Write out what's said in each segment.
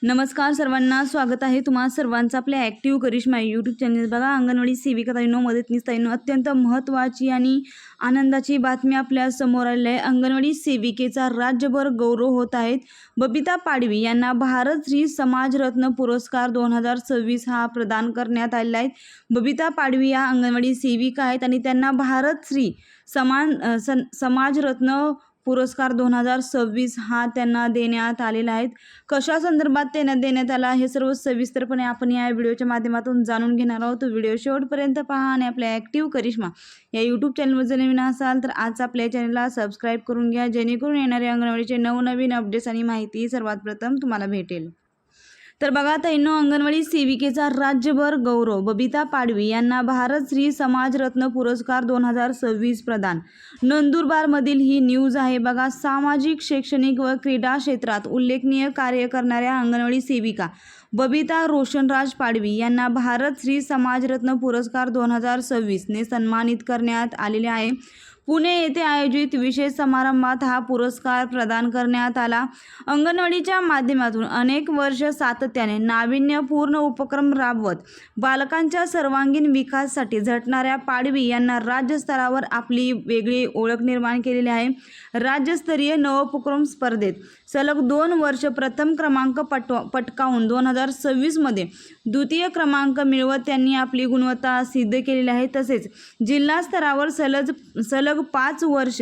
नमस्कार सर्वांना, स्वागत आहे तुम्हा सर्वांचं आपल्या ॲक्टिव्ह करिश्मा यूट्यूब चॅनल. बघा, अंगणवाडी सेविका ताईंनो, मदतनीस ताईंनो, अत्यंत महत्त्वाची आणि आनंदाची बातमी आपल्या समोर आलेली आहे. अंगणवाडी सेविकेचा राज्यभर गौरव होत आहेत. बबिता पाडवी यांना भारतश्री समाजरत्न पुरस्कार 2026 हा प्रदान करण्यात आलेला आहे. बबिता पाडवी या अंगणवाडी सेविका आहेत आणि त्यांना भारतश्री समाजरत्न पुरस्कार 2026 हा त्यांना देण्यात आलेला आहे. कशा संदर्भात त्यांना देण्यात आला हे सर्व सविस्तरपणे आपण या व्हिडिओच्या माध्यमातून जाणून घेणार आहोत. व्हिडिओ शेवटपर्यंत पहा आणि आपल्या ॲक्टिव्ह करिश्मा या यूट्यूब चॅनलवर जर नवीन असाल तर आज आपल्या चॅनलला सबस्क्राईब करून घ्या, जेणेकरून येणारे अंगणवाडीचे नवनवीन अपडेट्स आणि माहिती सर्वात प्रथम तुम्हाला भेटेल. तर बघा ताईंनो, अंगणवाडी सेविकेचा राज्यभर गौरव, बबिता पाडवी यांना भारतश्री समाजरत्न पुरस्कार 2026 प्रदान. नंदुरबारमधील ही न्यूज आहे. बघा, सामाजिक, शैक्षणिक व क्रीडा क्षेत्रात उल्लेखनीय कार्य करणाऱ्या अंगणवाडी सेविका बबिता रोशनराज पाडवी यांना भारतश्री समाजरत्न पुरस्कार 2026 ने सन्मानित करण्यात आलेले आहे. पुणे येथे आयोजित विशेष समारंभात हा पुरस्कार प्रदान करण्यात आला. अंगणवाडीच्या माध्यमातून अनेक वर्ष सातत्याने नाविन्यपूर्ण उपक्रम राबवत बालकांच्या सर्वांगीण विकासासाठी झटणाऱ्या पाडवी यांना राज्यस्तरावर आपली वेगळी ओळख निर्माण केलेली आहे. राज्यस्तरीय नवोपक्रम स्पर्धेत सलग 2 वर्ष प्रथम क्रमांक पटकावून 2026 मध्ये द्वितीय क्रमांक मिळवत त्यांनी आपली गुणवत्ता सिद्ध केलेली आहे. तसेच जिल्हा स्तरावर सलग 5 वर्ष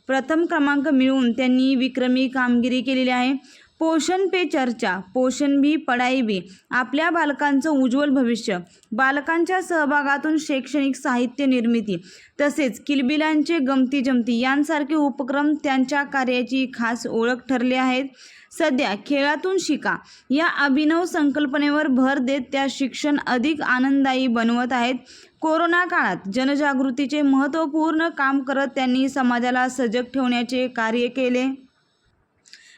प्रथम क्रमांक मिळवून त्यांनी विक्रमी कामगिरी केलेली आहे. पोषण पे चर्चा, पोषण भी पढ़ाई भी, आपल्या बालकांचं उज्ज्वल भविष्य, बालकांच्या सहभागातून शैक्षणिक साहित्य निर्मिती तसेच किलबिलांचे गमती जमती यांसारखे उपक्रम त्यांच्या कार्याची खास ओळख ठरले आहेत. सध्या खेळातून शिका या अभिनव संकल्पनेवर भर देत त्या शिक्षण अधिक आनंददायी बनवत आहेत. कोरोना काळात जनजागृतीचे महत्त्वपूर्ण काम करत त्यांनी समाजाला सजग ठेवण्याचे कार्य केले.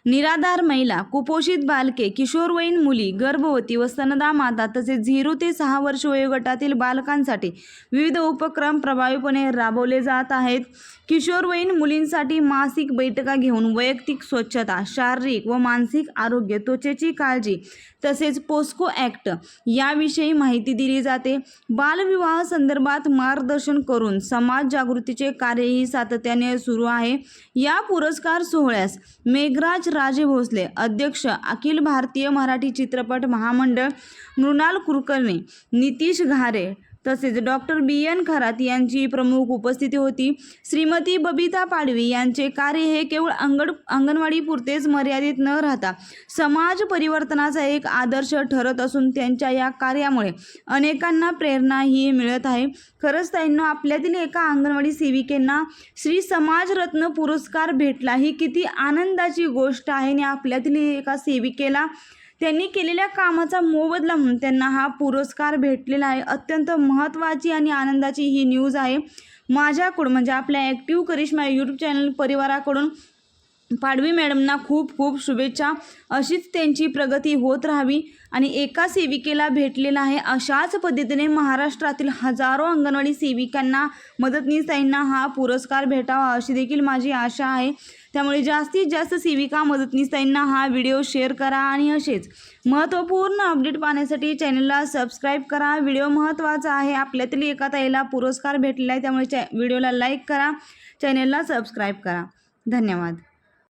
निराधार महिला, कुपोषित बालके, किशोरवयीन मुली, गर्भवती व स्तनदा माता तसेच 0 ते 6 वर्ष वयोगटातील बालकांसाठी विविध उपक्रम प्रभावीपणे राबवले जात आहेत. किशोरवयीन मुलींसाठी मासिक बैठका घेऊन वैयक्तिक स्वच्छता, शारीरिक व मानसिक आरोग्य, त्वचेची काळजी तसेच पोस्को ॲक्ट याविषयी माहिती दिली जाते. बालविवाह संदर्भात मार्गदर्शन करून समाज जागृतीचे कार्यही सातत्याने सुरू आहे. या पुरस्कार सोहळ्यास मेघराज राजे भोसले, अध्यक्ष अखिल भारतीय मराठी चित्रपट महामंडळ, मृणाल कुलकर्णी, नितीश घारे तसेच डॉक्टर BN खरात यांची प्रमुख उपस्थिती होती. श्रीमती बबिता पाडवी यांचे कार्य हे केवळ अंगणवाडीपुरतेच मर्यादित न राहता समाज परिवर्तनाचा एक आदर्श ठरत असून त्यांच्या या कार्यामुळे अनेकांना प्रेरणाही मिळत आहे. खरंच ताईंनो, आपल्यातील एका अंगणवाडी सेविकेंना श्री समाजरत्न पुरस्कार भेटला ही किती आनंदाची गोष्ट आहे आणि आपल्यातील एका सेविकेला त्यांनी केलेल्या कामाचा मोबदला म्हणून त्यांना हा पुरस्कार भेटलेला आहे. अत्यंत महत्त्वाची आणि आनंदाची ही न्यूज आहे. माझ्याकडून म्हणजे आपल्या ॲक्टिव्ह करिश्मा यूट्यूब चॅनल परिवाराकडून पाडवी मॅडमना खूप खूप शुभेच्छा. अशीच त्यांची प्रगती होत राहावी आणि एका सेविकेला भेटलेला आहे. अशाच पद्धतीने महाराष्ट्रातील हजारो अंगणवाडी सेविकांना, मदतनीस ताईंना हा पुरस्कार भेटावा अशी देखील माझी आशा आहे. त्यामुळे जास्तीत जास्त सेविका, मदतनीस ताईंना हा व्हिडिओ शेअर करा आणि असेच महत्त्वपूर्ण अपडेट पाहण्यासाठी चॅनलला सबस्क्राईब करा. व्हिडिओ महत्त्वाचा आहे. आपल्यातील एका ताईला पुरस्कार भेटलेला आहे, त्यामुळे व्हिडिओला लाईक करा, चॅनलला सबस्क्राईब करा. धन्यवाद.